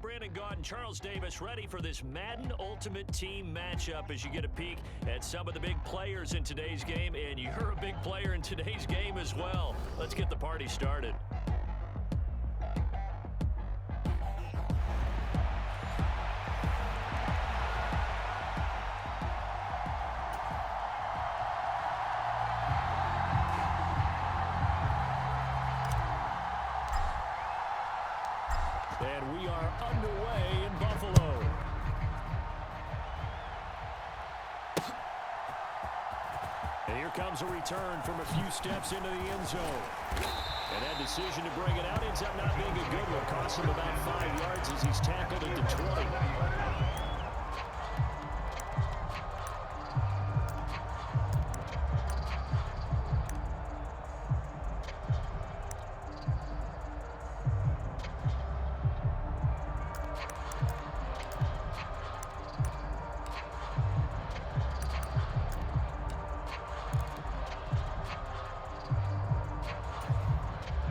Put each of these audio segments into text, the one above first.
Brandon Gaudin and Charles Davis ready for this Madden Ultimate Team matchup as you get a peek at some of the big players in today's game, and you're a big player in today's game as well. Let's get the party started. And we are underway in Buffalo. And here comes a return from a few steps into the end zone. And that decision to bring it out ends up not being a good one. Costs him about 5 yards as he's tackled at the 20.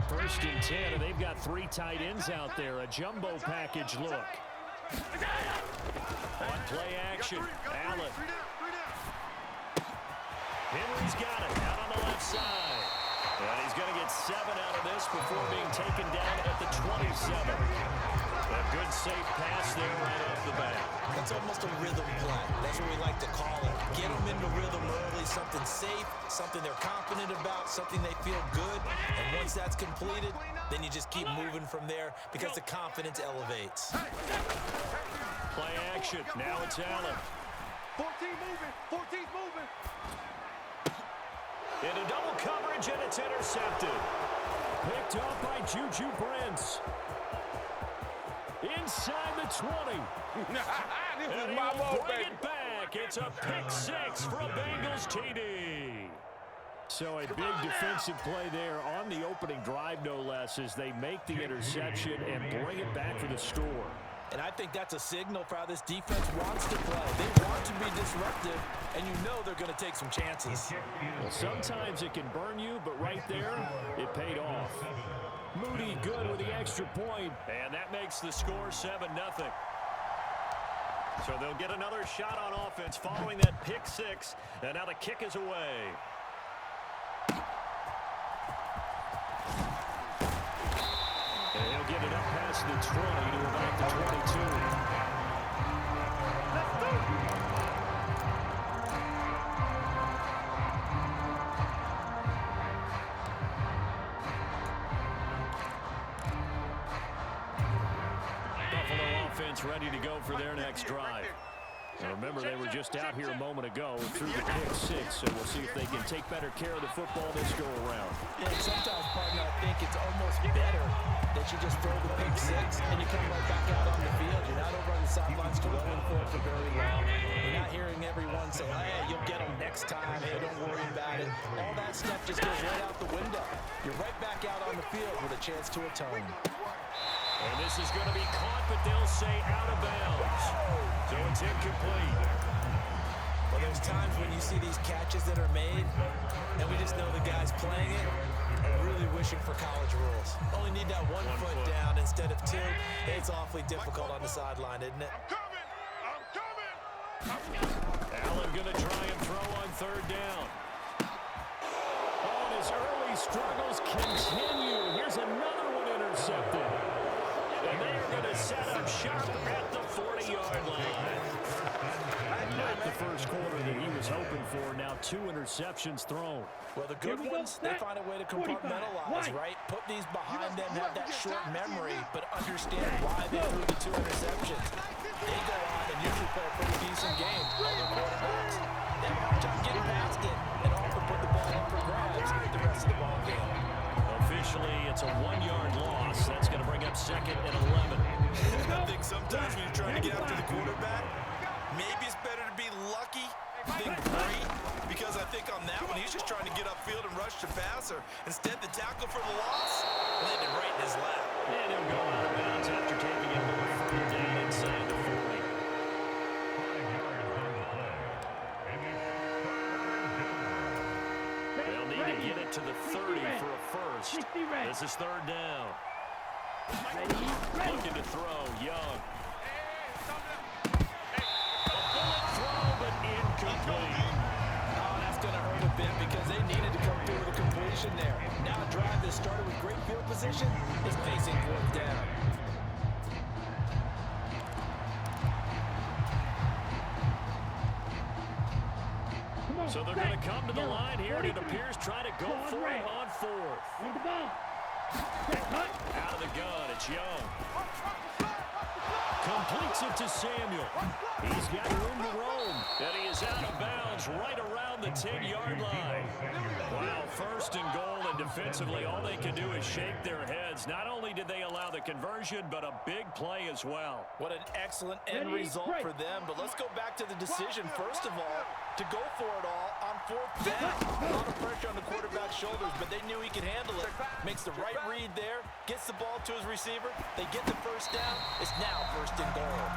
First and 10, and they've got 3 tight ends out there. A jumbo package look. On play action, Allen. Henry's got it out on the left side. And he's going to get 7 out of this before being taken down at the 27. A good safe pass there right off the bat. That's almost a rhythm play. That's what we like to call it. Get them into rhythm early, something safe, something they're confident about, something they feel good. And once that's completed, then you just keep moving from there because the confidence elevates. Play action. Now it's Allen. 14 moving. 14's moving. Into double coverage, and it's intercepted. Picked off by Juju Brents. Inside the 20. And he'll bring it back. It's a pick 6 for a Bengals TD. So a big defensive play there on the opening drive, no less, as they make the interception and bring it back for the score. And I think that's a signal for how this defense wants to play. They want to be disruptive, and you know they're going to take some chances. Well, sometimes it can burn you, but right there, it paid off. Moody good with the extra point, and that makes the score 7-0. So they'll get another shot on offense following that pick 6, and now the kick is away. And he'll get it up past the 20 to about the 22. Buffalo offense ready to go for their next drive. And remember, they were just out here a moment ago through the pick 6, so we'll see if they can take better care of the football this go around. Yeah, sometimes, partner, I think it's almost better that you just throw the pick 6 and you come right back out on the field. You're not over on the sidelines dwelling for it for very long. You're not hearing everyone say, hey, you'll get them next time. Hey, don't worry about it. All that stuff just goes right out the window. You're right back out on the field with a chance to atone. And this is going to be caught, but they'll say out of bounds. So it's incomplete. Well, there's times when you see these catches that are made, and we just know the guys playing it are really wishing for college rules. Only need that one foot down instead of 2. It's awfully difficult on the sideline, isn't it? I'm coming. Allen going to try and throw on 3rd down. Oh, and his early struggles continue. Here's another one intercepted. And they are going to set up shop at the 40-yard line. Not the first quarter that he was hoping for. Now 2 interceptions thrown. Well, the good ones, they find a way to compartmentalize, right? Put these behind them, have that short memory, but understand why they threw the 2 interceptions. They go on and usually play a pretty decent game. Other quarterbacks, they have a hard time getting past it and often put the ball up for grabs the rest of the ball game. Officially, it's a 1-yard loss. That's going to bring up 2nd and 11. I think sometimes when you're trying to get after the quarterback, maybe it's better to be lucky than great, because I think on that one, he's just trying to get upfield and rush the passer. Instead, the tackle for the loss landed right in his lap. And he'll go out of bounds after taking it further down inside the 40. They'll need to get it to the 30 for a first. This is 3rd down. Looking to throw, Young. So they're going to come to the line here, and it appears trying to go for it on fourth. Out of the gun, it's Young. Completes it to Samuel. He's got room to roam, and he is out of bounds right around the 10-yard line. Wow, first and goal, and defensively, all they can do is shake their heads. Not only did they allow the conversion, but a big play as well. What an excellent end result for them. But let's go back to the decision, first of all, to go for it all on fourth down. A lot of pressure on the quarterback's shoulders, but they knew he could handle it. Makes the right read there, gets the ball to his receiver. They get the first down. It's now first and goal.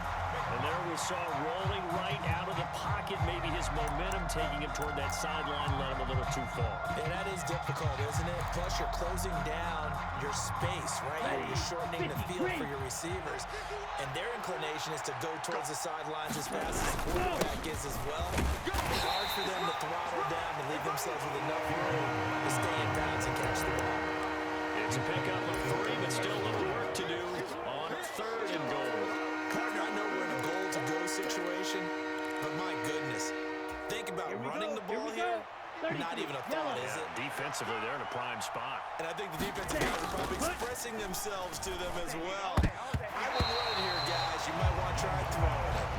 And there we saw rolling right out of the pocket. Maybe his momentum taking him toward that sideline led him a little too far. And that is difficult, isn't it? Plus, you're closing down your space, right? You're shortening the field for your receivers. And their inclination is to go towards the sidelines as fast as the quarterback is as well. It's hard for them to throttle down and leave themselves with enough room to stay in bounds and catch the ball. It's a pickup of 3, but still a little work to do on third and goal. Partner, I know we're in a goal-to-go situation, but my goodness, think about running the ball here. Not even a thought, is it? Defensively, they're in a prime spot. And I think the defensive guys are probably expressing themselves to them as well. I would run it here, guys. You might want to try throwing it.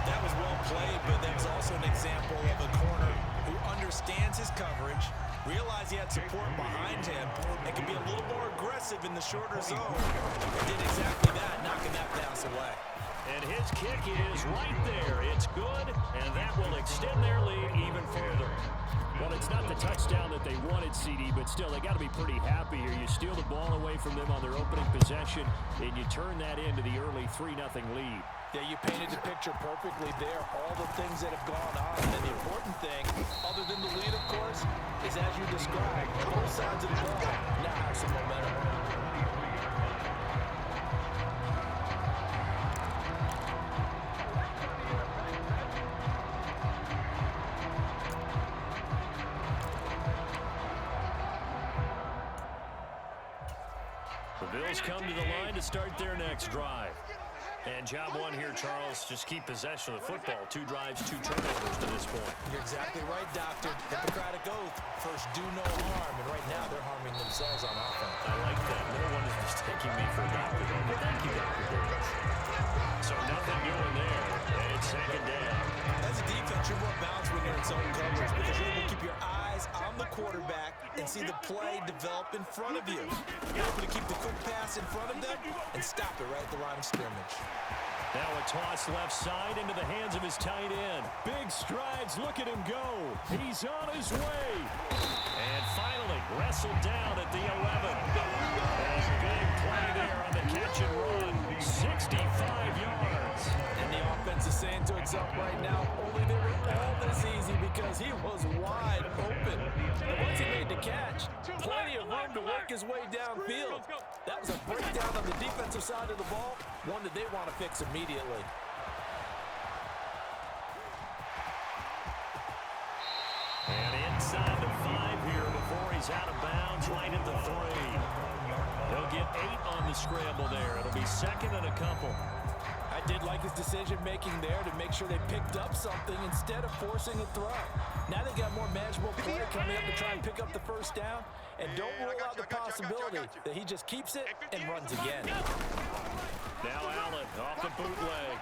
That was well played, but that was also an example of a corner who understands his coverage, realized he had support behind him, and can be a little more aggressive in the shorter zone. And did exactly that, knocking that pass away. And his kick is right there. It's good, and that will extend their lead even further. Well, it's not the touchdown that they wanted, CD, but still, they got to be pretty happy here. You steal the ball away from them on their opening possession, and you turn that into the early 3-0 lead. Yeah, you painted the picture perfectly there. All the things that have gone on. And the important thing, other than the lead, of course, is as you described, both sides of the ball now have some momentum. The Bills come to the line to start their next drive. And job one here, Charles, just keep possession of the football. 2 drives, 2 turnovers to this point. You're exactly right, Doctor. Hippocratic oath. First, do no harm. And right now, they're harming themselves on offense. I like that. No one is mistaking me for a doctor. But thank you, Dr. Davis. So nothing doing there. And it's second down. As a defense, you're more balanced when you're in zone coverage because you're able to keep your eyes on the quarterback and see the play develop in front of you. You're able to keep the quick pass in front of them and stop it right at the line of scrimmage. Now a toss left side into the hands of his tight end. Big strides. Look at him go. He's on his way. And finally wrestled down at the 11. A big play there on the catch and run. 65 yards. And the offense is saying to itself right now, only they were all this easy because he was wide open. And once he made the catch, plenty of room to work his way downfield. That was a breakdown on the defensive side of the ball, one that they want to fix immediately. And inside the 5 here before he's out of bounds, right at the 3. He'll get 8 on the scramble there. It'll be second and a couple. I did like his decision-making there to make sure they picked up something instead of forcing a throw. Now they got more manageable play coming up to try and pick up the first down. And don't rule out the possibility that he just keeps it and runs again. Now Allen off the bootleg.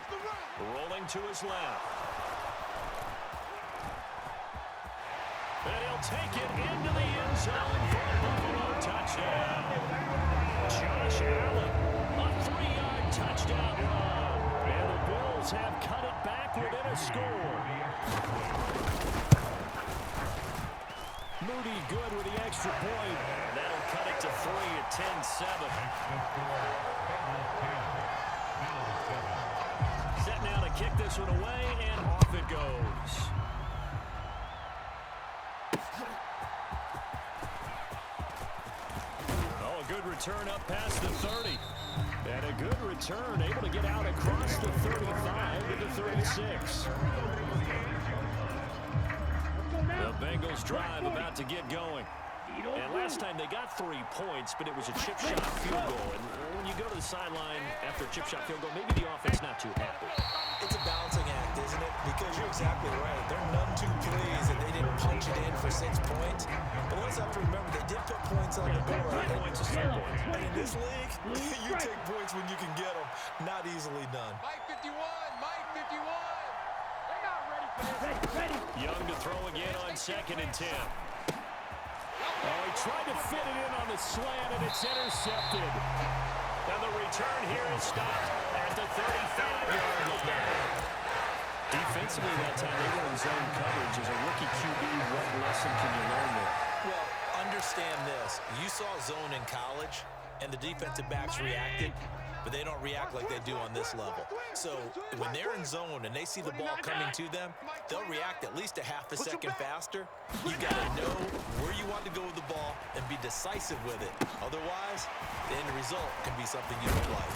Rolling to his left. And he'll take it into the end zone for a Buffalo touchdown. Josh Allen, a 3-yard touchdown run. And the Bills have cut it back within a score. Moody good with the extra point. That'll cut it to 3 at 10-7. Set now to kick this one away, and off it goes. Oh, a good return up past the 30. And a good return, able to get out across the 35 to the 36. The Bengals drive about to get going. And last time they got 3 points, but it was a chip shot field goal. And when you go to the sideline after a chip shot field goal, maybe the offense not too happy. It's a balancing act, isn't it? Because you're exactly right. They're none too pleased that they didn't punch it in for 6 points. But let's have to remember, they did put points on the board. And in this league, you take points when you can get them. Not easily done. Mike 51, Mike 51. They're not ready for this. Ready. Young to throw again on 2nd and 10. Oh, he tried to fit it in on the slant, and it's intercepted. And the return here is stopped at the 35-yard line. Defensively that time, they were in zone coverage. As a rookie QB, what lesson can you learn there? Well, understand this. You saw zone in college, and the defensive backs reacted, but they don't react like they do on this level. So when they're in zone and they see the ball coming to them, they'll react at least a half a second faster. You got to know where you want to go with the ball and be decisive with it. Otherwise, the end result can be something you don't like.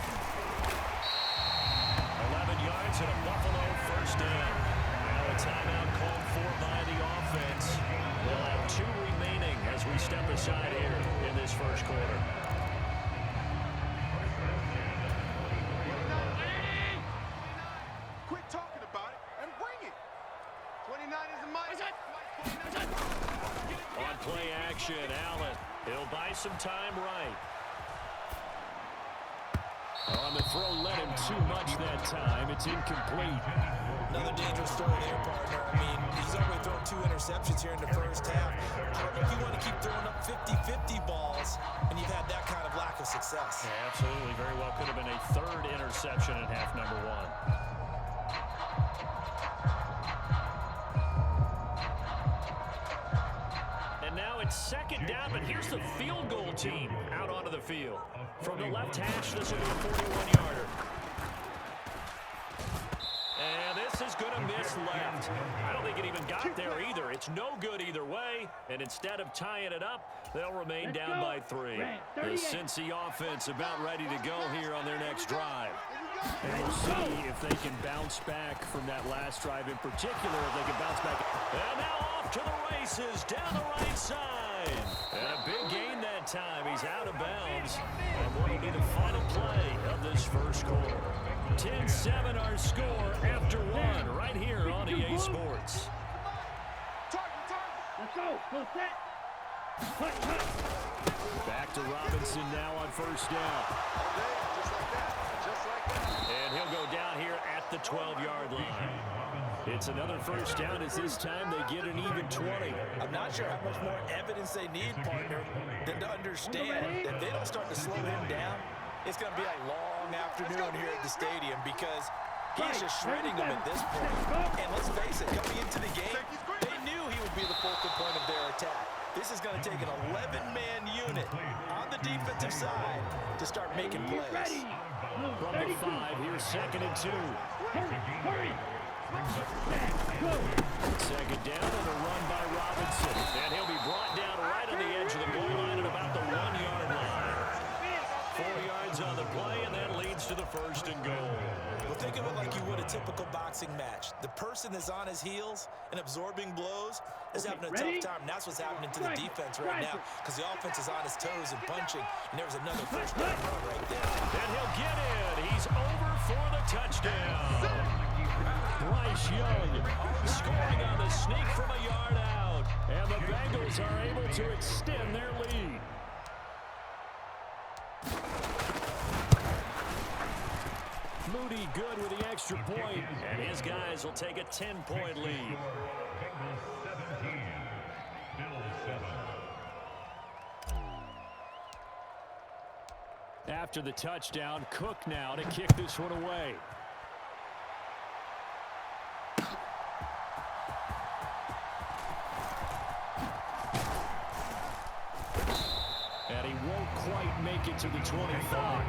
11 yards and a Buffalo first down. Now a timeout called for by the offense. We'll have 2 remaining as we step aside here in this first quarter. Quit talking about it and bring it. 29 is the mic. On play action, Allen. He'll buy some time right. On the throw, let him too much that time. It's incomplete. Another dangerous throw there, partner. I mean, he's already thrown 2 interceptions here in the first half. I don't know if you want to keep throwing up 50-50 balls, and you've had that kind of lack of success. Yeah, absolutely. Very well could have been a 3rd interception in half number 1. And now it's 2nd down, but here's the field goal team out onto the field. From the left hash, this will be a 41-yarder. And this is going to miss left. I don't think it even got there either. It's no good either way. And instead of tying it up, they'll remain down by 3. The Cincy offense about ready to go here on their next drive. And we'll see if they can bounce back from that last drive in particular, if they can bounce back. And now off to the races down the right side. And a big gain that time. He's out of bounds. And what will be the final play of this first quarter. 10-7 our score after 1 right here on EA Sports. Let's go. Go set. Back to Robinson now on first down. And he'll go down here at the 12-yard line. It's another first down as this time they get an even 20. I'm not sure how much more evidence they need, partner, than to understand that if they don't start to slow him down, it's going to be a long afternoon here at the stadium because he's just shredding them at this point. And let's face it, coming into the game, they knew he would be the focal point of their attack. This is going to take an 11-man unit on the defensive side to start making plays. From the 5, here's 2nd and 2. Hurry. 2nd down and a run by Robinson. And he'll be brought down right on the edge of the goal line at about the 1-yard line. 4 yards on the play, and that leads to the 1st and goal. Well, think of it like you would a typical boxing match. The person that's on his heels and absorbing blows is having a tough time. And that's what's happening to the defense right now because the offense is on his toes and punching. And there was another first down run right there. And he'll get in. He's over for the touchdown. Bryce Young scoring on the sneak from a yard out. And the Bengals are able to extend their lead. Moody good with the extra point, and his guys will take a 10-point lead. After the touchdown, Cook now to kick this one away. And he won't quite make it to the 25.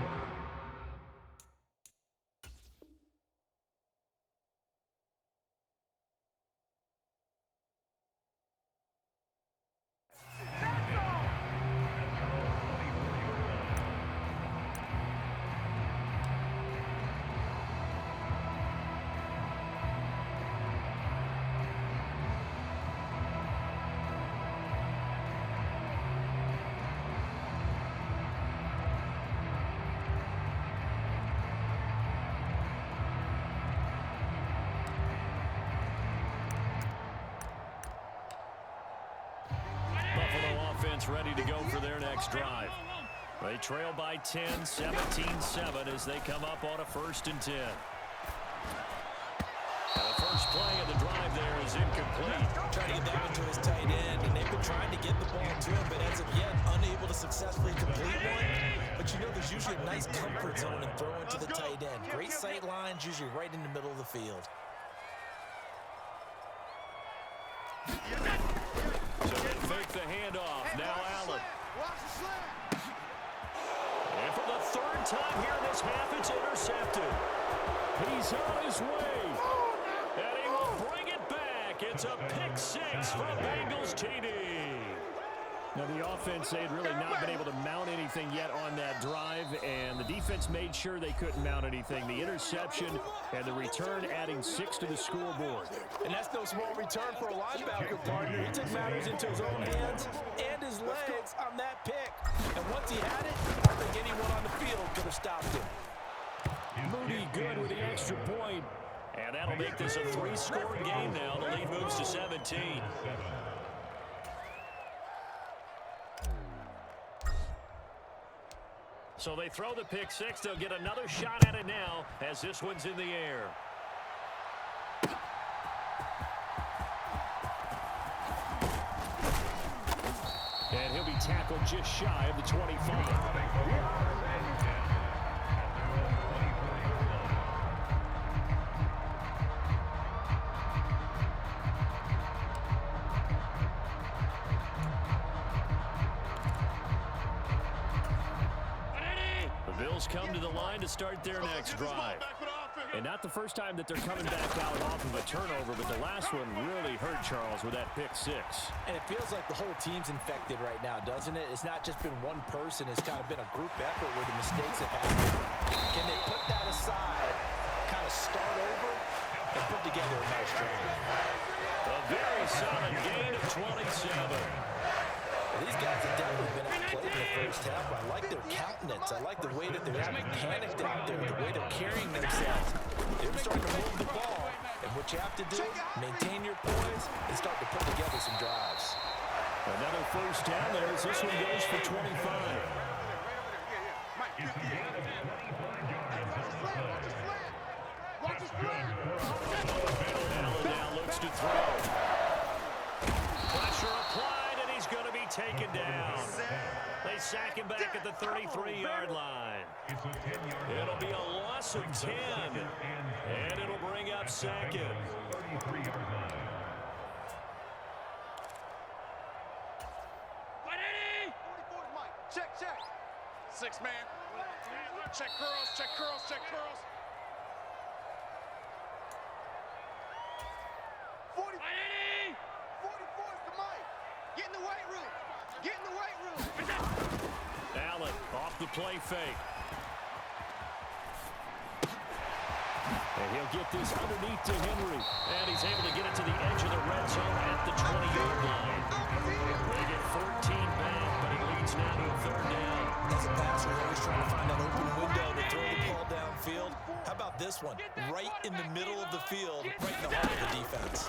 offense ready to go for their next drive. They trail by 10, 17-7 as they come up on a 1st and 10. And the first play of the drive there is incomplete. Trying to get that one to his tight end, and they've been trying to get the ball to him, but as of yet, unable to successfully complete one. But you know there's usually a nice comfort zone in throwing to the tight end. Great sight lines, usually right in the middle of the field. So they fake the handoff. Now Allen. And for the 3rd time here in this half, it's intercepted. He's on his way. And he will bring it back. It's a pick 6 from Bengals TD. Now, the offense, they had really not been able to mount anything yet on that drive, and the defense made sure they couldn't mount anything. The interception and the return adding 6 to the scoreboard. And that's no small return for a linebacker, partner. He took matters into his own hands and his legs on that pick. And once he had it, I don't think anyone on the field could have stopped him. Moody good with the extra point. And that'll make this a 3-score game now. The lead moves to 17. So they throw the pick 6. They'll get another shot at it now as this one's in the air. And he'll be tackled just shy of the 25. Come to the line to start their next drive. And not the first time that they're coming back out off of a turnover, but the last one really hurt Charles with that pick 6. And it feels like the whole team's infected right now, doesn't it? It's not just been one person. It's kind of been a group effort where the mistakes have happened. Can they put that aside, kind of start over, and put together a nice drive? A very solid gain of 27. These guys have definitely been outplayed in the first half. I like their countenance. I like the way that they're having panicked out there, the way they're carrying themselves. They're starting to move the ball. And what you have to do, maintain your poise and start to put together some drives. Another first down there as this one goes for 25. Allen now looks to throw. Pressure applied, and he's going to be taken down. They sack him back at the 33-yard line. It'll be a loss of 10, and it'll bring up 2nd. Check. 6 man. Check curls. Allen off the play fake. And he'll get this underneath to Henry. And he's able to get it to the edge of the red zone at the 20-yard line. They get 14 back, but he leads now to a 3rd down. As a passer, always trying to find that open window to throw the ball downfield. How about this one? Right in the middle of the field, right in the heart of the defense.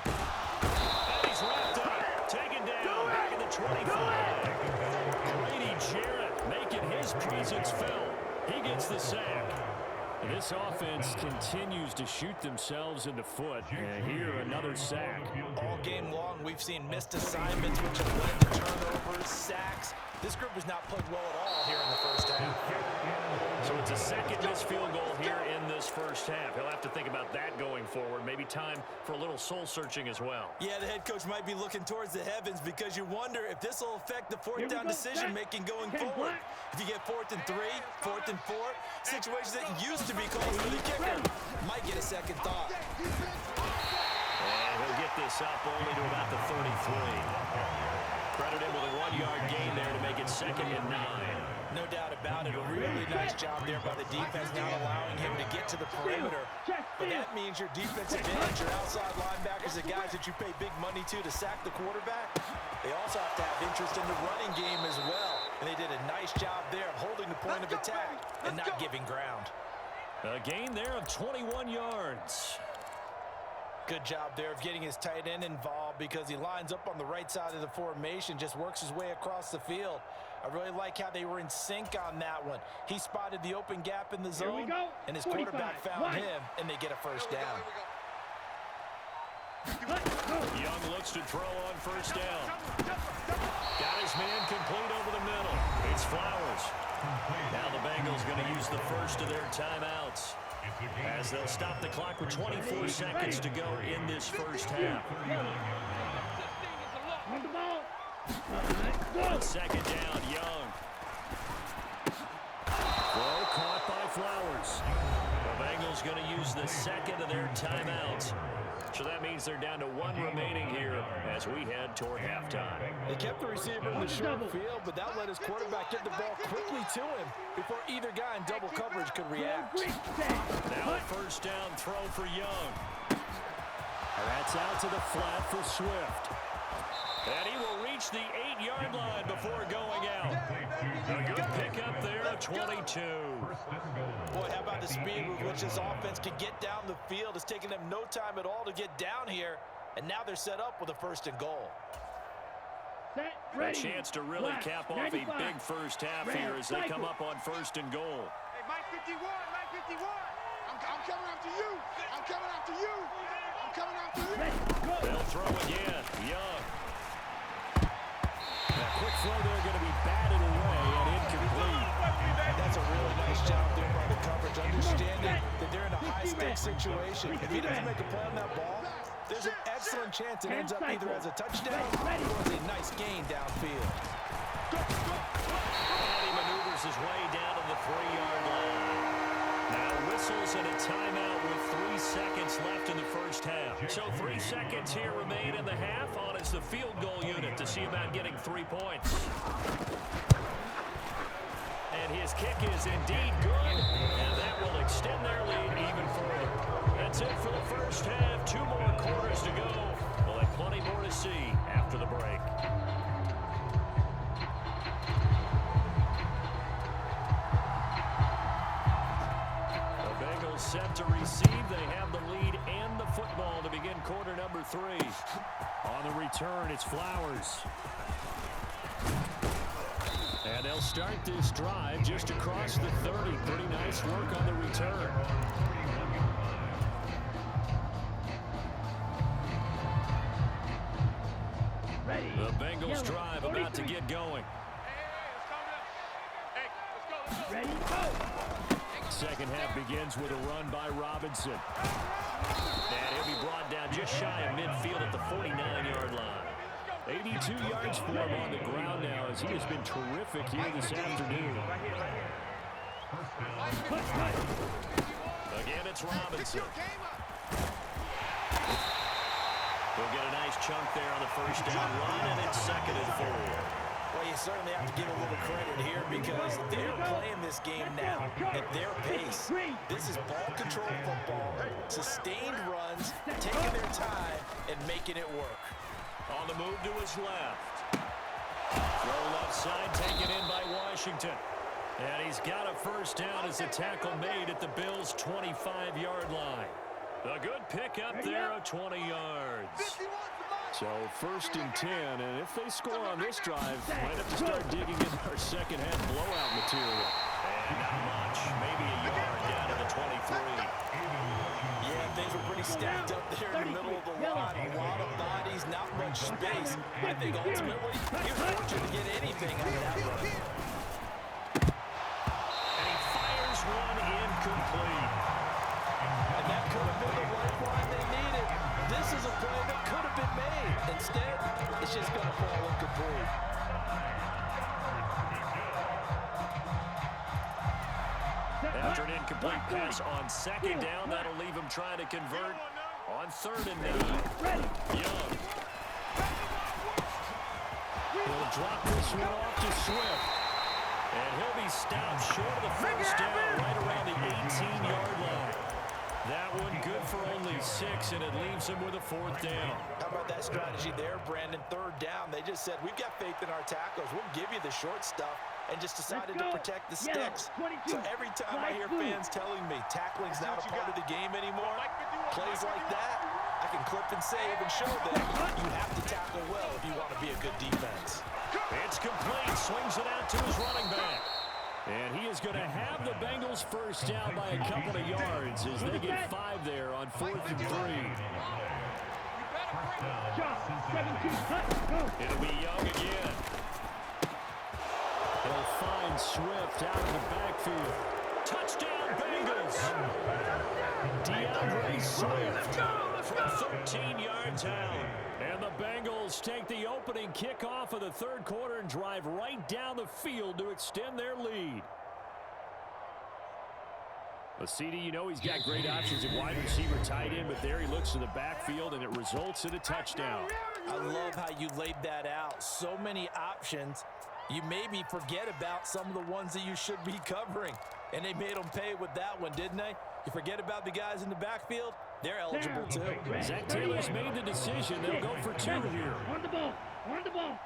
And he's wrapped up, taken down, back at the 25. Grady Jarrett making his presence felt. He gets the sack. And this offense continues to shoot themselves in the foot. And here, another sack. All game long, we've seen missed assignments, which have led to turnovers, sacks. This group has not played well at all here in the first half. So it's a second missed field goal here in this first half. He'll have to think about that going forward. Maybe time for a little soul-searching as well. Yeah, the head coach might be looking towards the heavens because you wonder if this will affect the 4th down decision-making going forward. If you get 4th and 3, 4th and 4, situations that used to be called for the kicker might get a second thought. And he'll get this up only to about the 33. Credit him with a 1-yard gain there to make it 2nd and 9. No doubt about it. A really nice job there by the defense, not allowing him to get to the perimeter. But that means your defensive ends, your outside linebackers, the guys that you pay big money to sack the quarterback, they also have to have interest in the running game as well. And they did a nice job there of holding the point of attack and not giving ground. A gain there of 21 yards. Good job there of getting his tight end involved because he lines up on the right side of the formation, just works his way across the field. I really like how they were in sync on that one. He spotted the open gap in the zone, and his quarterback found him, and they get a first down. Young looks to throw on first down. Got his man complete over the middle. It's Flowers. Now the Bengals going to use the first of their timeouts, as they'll stop the clock with 24 seconds to go in this first half. On second down, Young. Throw caught by Flowers. The Bengals going to use the second of their timeouts. So that means they're down to one remaining here as we head toward halftime. They kept the receiver in the short field, but that let his quarterback get the ball quickly to him before either guy in double coverage could react. Now a first down throw for Young. That's out to the flat for Swift. And he will reach the 8-yard line before going out. A good pickup there at 22. Boy, how about the speed with which this offense can get down the field? It's taken them no time at all to get down here, and now they're set up with a first and goal. A chance to really cap off a big first half here as they come up on first and goal. Hey, Mike 51, Mike 51. I'm coming after you. I'm coming after you. I'm coming after you. They'll throw again. Young. That quick throw there going to be batted away and incomplete. That's a really nice job there by the coverage, understanding that they're in a high-stakes situation. If he doesn't make a play on that ball, there's an excellent chance it ends up either as a touchdown or as a nice gain downfield. And he maneuvers his way down to the 3-yard line. Now whistles and a timeout with 3 seconds left in the first half. So 3 seconds here remain in the half. On is the field goal unit to see about getting 3 points. And his kick is indeed good, and that will extend their lead even further. That's it for the first half. 2 more quarters to go. We'll have plenty more to see after the break. Set to receive. They have the lead and the football to begin quarter number 3. On the return, it's Flowers. And they'll start this drive just across the 30. Pretty nice work on the return. The Bengals drive about to get going. Ready, go. Second half begins with a run by Robinson. And he'll be brought down just shy of midfield at the 49-yard line. 82 yards for him on the ground now as he has been terrific here this afternoon. Again, it's Robinson. We'll get a nice chunk there on the first down run, and it's 2nd and 4. Well, you certainly have to give a little credit here because they're playing this game now at their pace. This is ball control football, sustained runs, taking their time and making it work. On the move to his left. Throw left side, taken in by Washington. And he's got a first down as the tackle made at the Bills' 25-yard line. A good pickup there at 20 yards. So 1st and 10, and if they score on this drive, might have to start digging into our second half blowout material. And not much, maybe a yard down to the 23. Yeah, things were pretty stacked up there in the middle of the line. A lot of bodies, not much space. I think ultimately, he was fortunate to get anything out of that run. And he fires one incomplete. And that could have been the lifeline they needed. This is a play that could have been made. Instead, it's just going to fall incomplete. After an incomplete pass on second down, that'll leave him trying to convert on 3rd and 9. Young. He'll drop this one off to Swift. And he'll be stopped short of the first down right around the 18-yard line. That one good for only 6, and it leaves him with a 4th down. How about that strategy there, Brandon? 3rd down, they just said, we've got faith in our tackles. We'll give you the short stuff, and just decided to protect the sticks. So every time I hear fans telling me tackling's not a part of the game anymore, plays like that, I can clip and save and show them you have to tackle well if you want to be a good defense. It's complete. Swings it out to his running back. And he is going to have the Bengals first down by a couple of yards as they get 5 there on 4th and 3. It'll be Young again. He'll find Swift out of the backfield. Touchdown, Bengals. DeAndre Swift from 13 yards out. And the Bengals take the opening kickoff of the third quarter and drive right down the field to extend their lead. Well, CD, you know he's got great options at wide receiver, tight end, but there he looks to the backfield, and it results in a touchdown. I love how you laid that out. So many options. You maybe forget about some of the ones that you should be covering. And they made them pay with that one, didn't they? You forget about the guys in the backfield, they're eligible too. Zach Taylor's made the decision. They'll go for 2 here. On the ball. On the ball.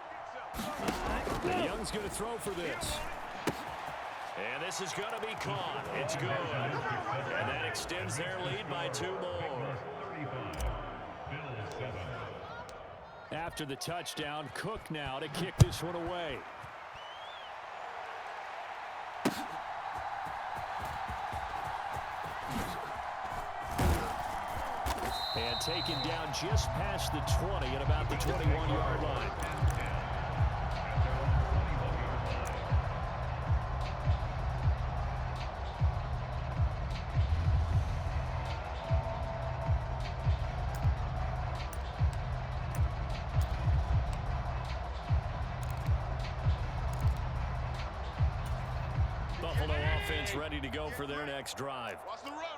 And Young's going to throw for this. And this is going to be caught. It's good. And that extends their lead by 2 more. After the touchdown, Cook now to kick this one away. And taken down just past the 20 at about the 21-yard line. Buffalo offense ready to go for their next drive.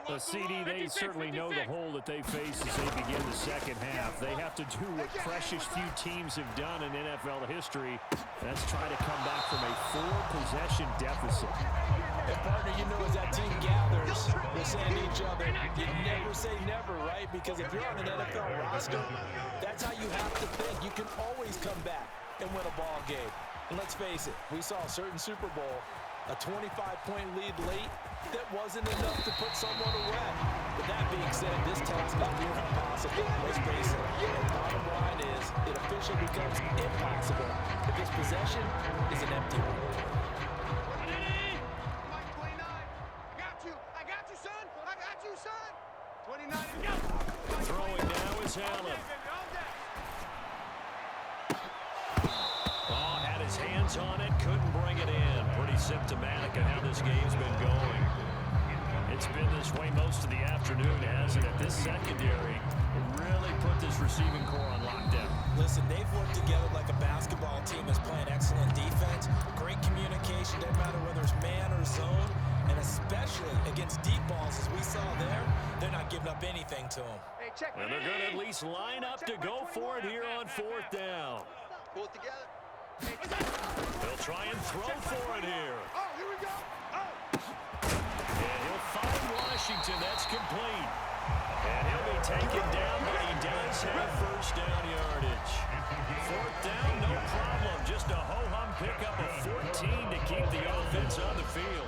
The CD, they certainly know the hole that they face as they begin the second half. They have to do what precious few teams have done in NFL history. That's try to come back from a 4-possession deficit. And partner, you know, as that team gathers, they're saying to each other, you never say never, right? Because if you're on an NFL roster, that's how you have to think. You can always come back and win a ball game. And let's face it, we saw a certain Super Bowl, a 25-point lead late, that wasn't enough to put someone away. But that being said, this task is near impossible. Let's face it. The bottom line is it officially becomes impossible if this possession is an empty one. I got you, son. I got you, son. 29. Throwing now is Allen. Oh, had his hands on it, couldn't bring it in. Pretty symptomatic of how this game's been going. It's been this way most of the afternoon, hasn't it? This secondary really put this receiving core on lockdown. Listen, they've worked together like a basketball team that's playing excellent defense. Great communication, doesn't matter whether it's man or zone. And especially against deep balls, as we saw there, they're not giving up anything to them. Hey, check. And they're going to at least line up to go for it here on 4th down. Pull it together. They'll try and throw for it here. Oh, here we go. Oh. And he'll find Washington. That's complete. And he'll be taken down, but he does have first down yardage. 4th down, no problem. Just a ho-hum pickup of 14 to keep the offense on the field.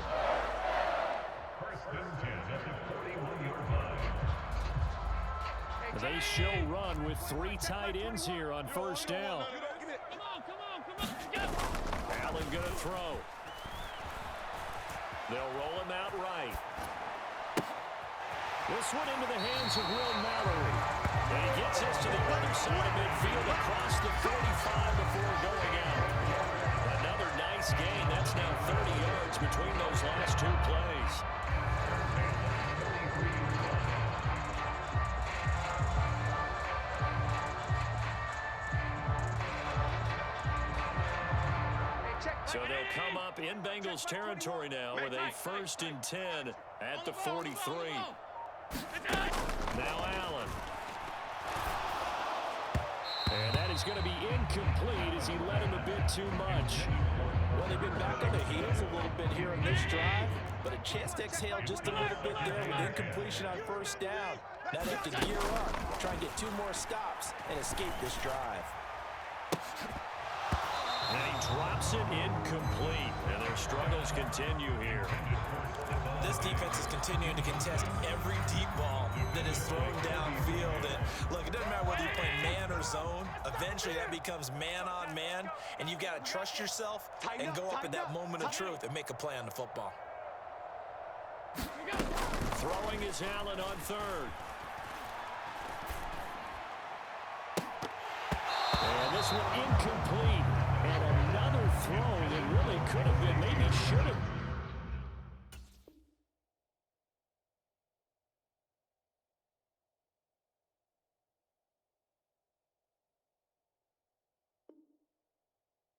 They show run with 3 tight ends here on first down. Allen going to throw. They'll roll him out right. This one into the hands of Will Mallory. And he gets us to the other side of midfield across the 45 before going out. Another nice gain. That's now 30 yards between those last 2 plays. So they'll come up in Bengals territory now with a 1st and 10 at the 43. Now Allen. And that is going to be incomplete as he led him a bit too much. Well, they've been back on the heels a little bit here in this drive, but a chance to exhale just a little bit there with incompletion on first down. Now they have to gear up, try and get 2 more stops and escape this drive. And he drops it incomplete. And their struggles continue here. This defense is continuing to contest every deep ball that is thrown downfield. And look, it doesn't matter whether you're playing man or zone. Eventually, that becomes man on man. And you've got to trust yourself and go up at that moment of truth and make a play on the football. Throwing is Allen on third. And this one incomplete. And another throw that really could have been, maybe should have